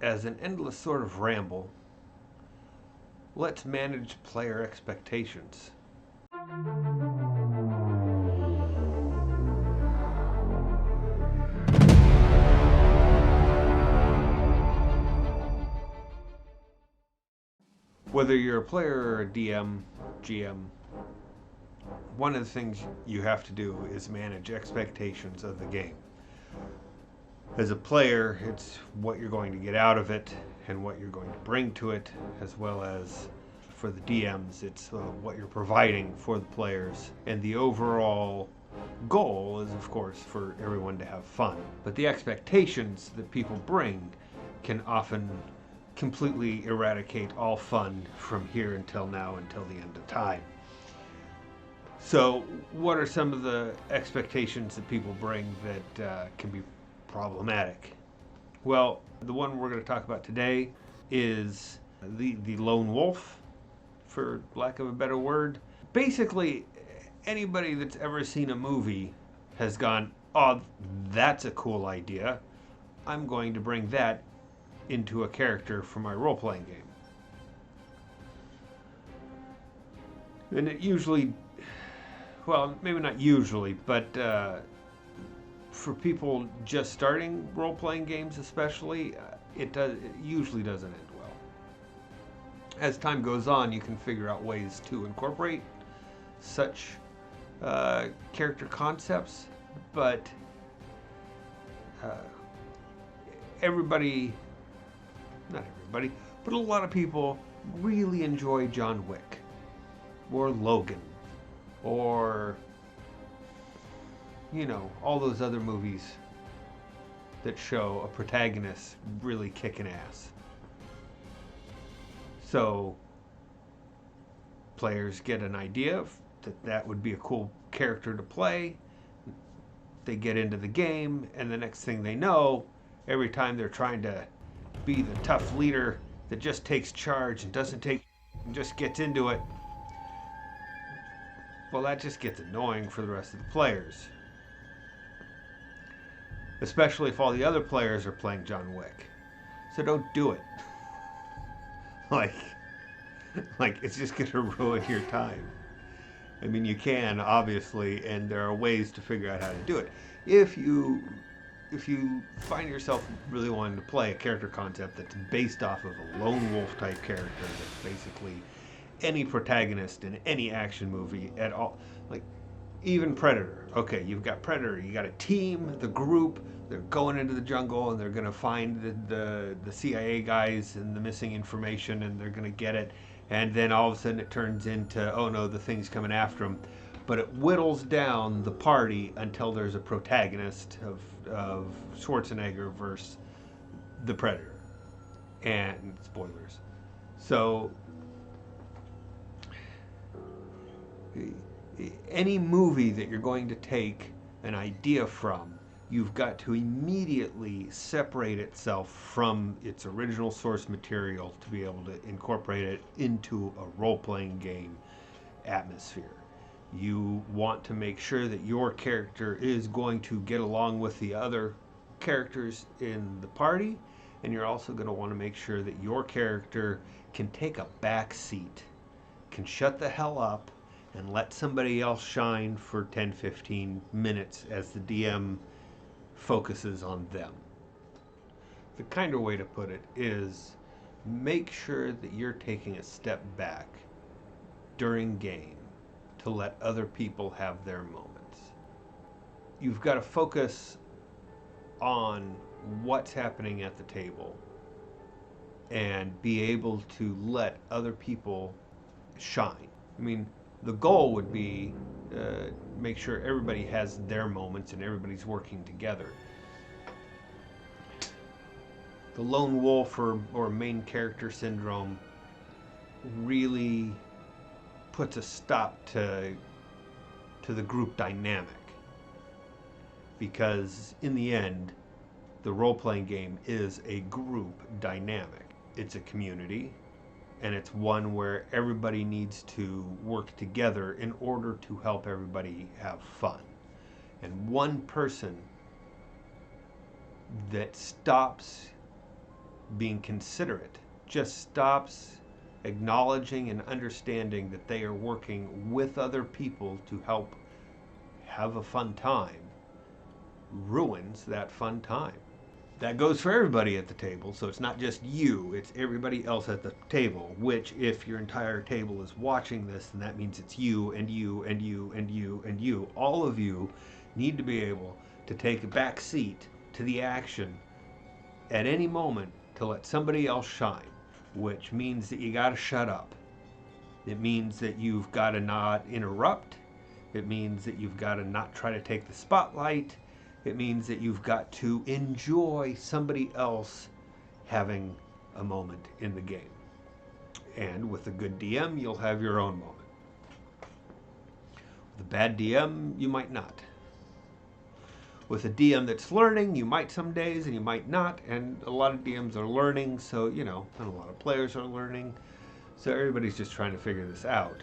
as an endless sort of ramble, let's manage player expectations. Whether you're a player or a DM, GM, one of the things you have to do is manage expectations of the game. As a player, it's what you're going to get out of it and what you're going to bring to it, as well as for the DMs, it's what you're providing for the players. And the overall goal is, of course, for everyone to have fun. But the expectations that people bring can often completely eradicate all fun from here until now, until the end of time. So, what are some of the expectations that people bring that can be problematic? Well, the one we're going to talk about today is the lone wolf, for lack of a better word. Basically, anybody that's ever seen a movie has gone, oh, that's a cool idea. I'm going to bring that into a character for my role-playing game. And it usually, well, maybe not usually, but for people just starting role-playing games especially, it usually doesn't end well. As time goes on, you can figure out ways to incorporate such character concepts, but everybody, not everybody, but a lot of people really enjoy John Wick or Logan or, you know, all those other movies that show a protagonist really kicking ass. So players get an idea that that would be a cool character to play. They get into the game, and the next thing they know, every time they're trying to be the tough leader that just takes charge and doesn't take and just gets into it, well, that just gets annoying for the rest of the players. Especially if all the other players are playing John Wick. So don't do it. like it's just gonna ruin your time. I mean, you can, obviously, and there are ways to figure out how to do it. If you find yourself really wanting to play a character concept that's based off of a lone wolf type character, that's basically any protagonist in any action movie at all, like even Predator. Okay, you've got Predator, you got a team, the group, they're going into the jungle and they're going to find the CIA guys and the missing information, and they're going to get it, and then all of a sudden it turns into, oh no, the thing's coming after them. But it whittles down the party until there's a protagonist of Schwarzenegger versus the Predator. And spoilers. So any movie that you're going to take an idea from, you've got to immediately separate itself from its original source material to be able to incorporate it into a role-playing game atmosphere. You want to make sure that your character is going to get along with the other characters in the party, and you're also going to want to make sure that your character can take a back seat, can shut the hell up, and let somebody else shine for 10-15 minutes as the DM focuses on them. The kinder way to put it is make sure that you're taking a step back during game to let other people have their moments. You've got to focus on what's happening at the table and be able to let other people shine. I mean, the goal would be make sure everybody has their moments and everybody's working together. The lone wolf or main character syndrome really puts a stop to the group dynamic, because in the end, the role-playing game is a group dynamic. It's a community, and it's one where everybody needs to work together in order to help everybody have fun. And one person that stops being considerate, just stops acknowledging and understanding that they are working with other people to help have a fun time, ruins that fun time. That goes for everybody at the table, so it's not just you, it's everybody else at the table, which if your entire table is watching this, then that means it's you and you and you and you and you. All of you need to be able to take a back seat to the action at any moment to let somebody else shine, which means that you gotta shut up. It means that you've gotta not interrupt. It means that you've gotta not try to take the spotlight. It means that you've got to enjoy somebody else having a moment in the game. And with a good DM, you'll have your own moment. With a bad DM, you might not. With a DM that's learning, you might some days and you might not. And a lot of DMs are learning, so, and a lot of players are learning. So everybody's just trying to figure this out.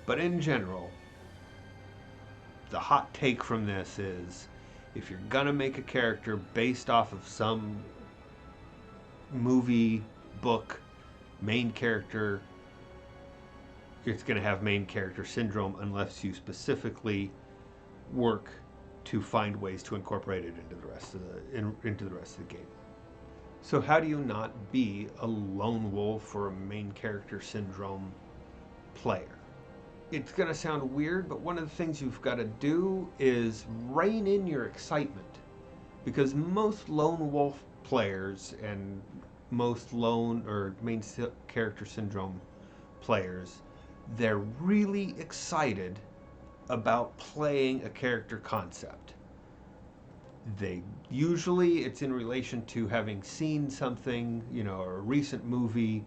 But in general, the hot take from this is, if you're gonna make a character based off of some movie, book, main character, it's gonna have main character syndrome unless you specifically work to find ways to incorporate it into the rest of the game. So how do you not be a lone wolf or a main character syndrome player? It's going to sound weird, but one of the things you've got to do is rein in your excitement. Because most lone wolf players and most lone or main character syndrome players, they're really excited about playing a character concept. Usually it's in relation to having seen something, a recent movie,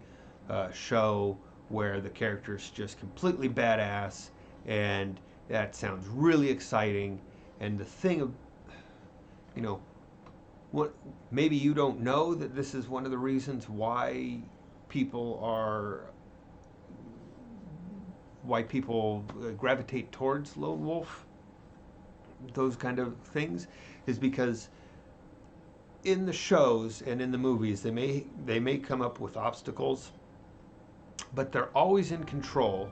show, where the character's just completely badass, and that sounds really exciting. And the thing of, what maybe you don't know that this is one of the reasons why people gravitate towards lone wolf, those kind of things, is because in the shows and in the movies they may come up with obstacles, but they're always in control,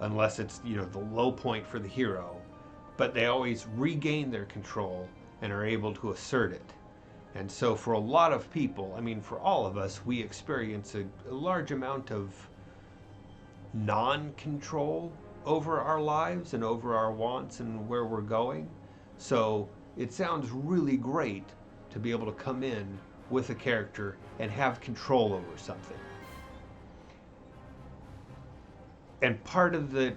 unless it's the low point for the hero. But they always regain their control and are able to assert it. And so for a lot of people, for all of us, we experience a large amount of non-control over our lives and over our wants and where we're going. So it sounds really great to be able to come in with a character and have control over something. And part of the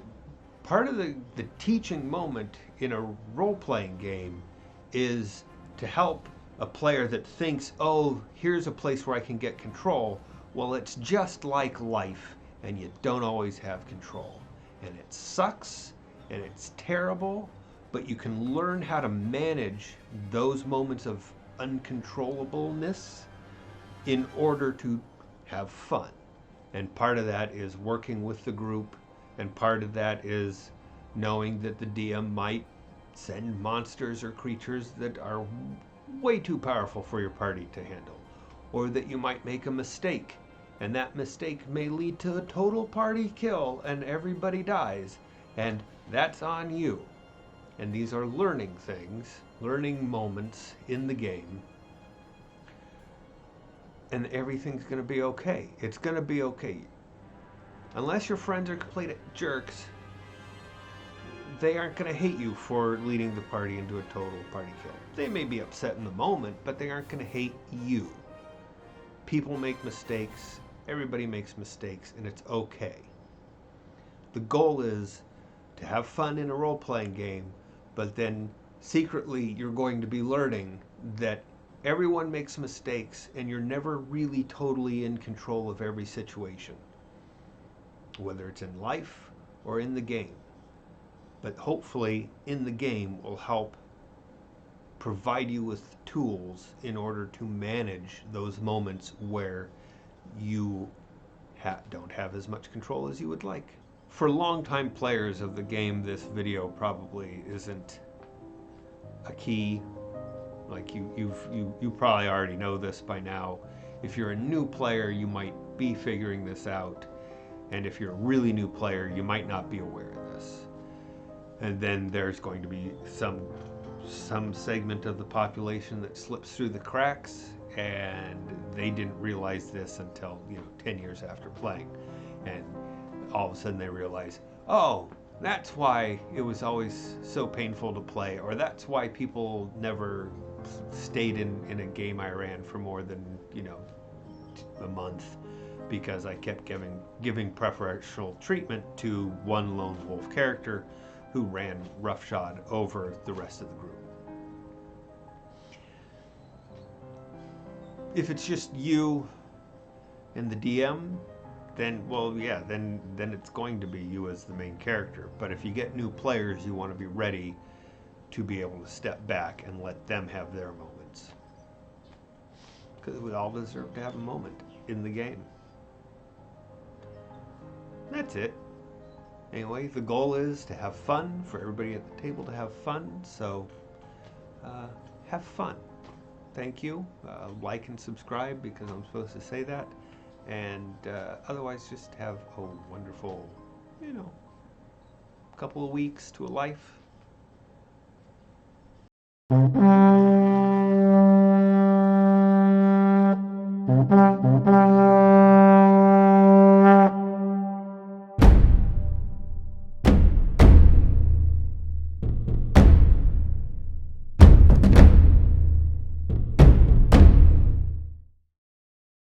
teaching moment in a role-playing game is to help a player that thinks, oh, here's a place where I can get control. Well, it's just like life, and you don't always have control. And it sucks, and it's terrible, but you can learn how to manage those moments of uncontrollableness in order to have fun. And part of that is working with the group, and part of that is knowing that the DM might send monsters or creatures that are way too powerful for your party to handle, or that you might make a mistake, and that mistake may lead to a total party kill and everybody dies, and that's on you. And these are learning things, learning moments in the game, and everything's going to be okay. It's going to be okay. Unless your friends are complete jerks, they aren't going to hate you for leading the party into a total party kill. They may be upset in the moment, but they aren't going to hate you. People make mistakes. Everybody makes mistakes, and it's okay. The goal is to have fun in a role-playing game, but then secretly you're going to be learning that everyone makes mistakes, and you're never really totally in control of every situation, whether it's in life or in the game. But hopefully in the game will help provide you with tools in order to manage those moments where you don't have as much control as you would like. For longtime players of the game, this video probably isn't a key. Like you probably already know this by now. If you're a new player, you might be figuring this out, and if you're a really new player, you might not be aware of this. And then there's going to be some segment of the population that slips through the cracks, and they didn't realize this until 10 years after playing, and all of a sudden they realize, oh, that's why it was always so painful to play, or that's why people never stayed in a game I ran for more than a month, because I kept giving preferential treatment to one lone wolf character who ran roughshod over the rest of the group. If it's just you and the DM, then, well, yeah, then it's going to be you as the main character. But if you get new players, you want to be ready to be able to step back and let them have their moments. Because we all deserve to have a moment in the game. That's it. Anyway, the goal is to have fun, for everybody at the table to have fun, so have fun. Thank you. Like and subscribe, because I'm supposed to say that. And otherwise, just have a wonderful, couple of weeks to a life.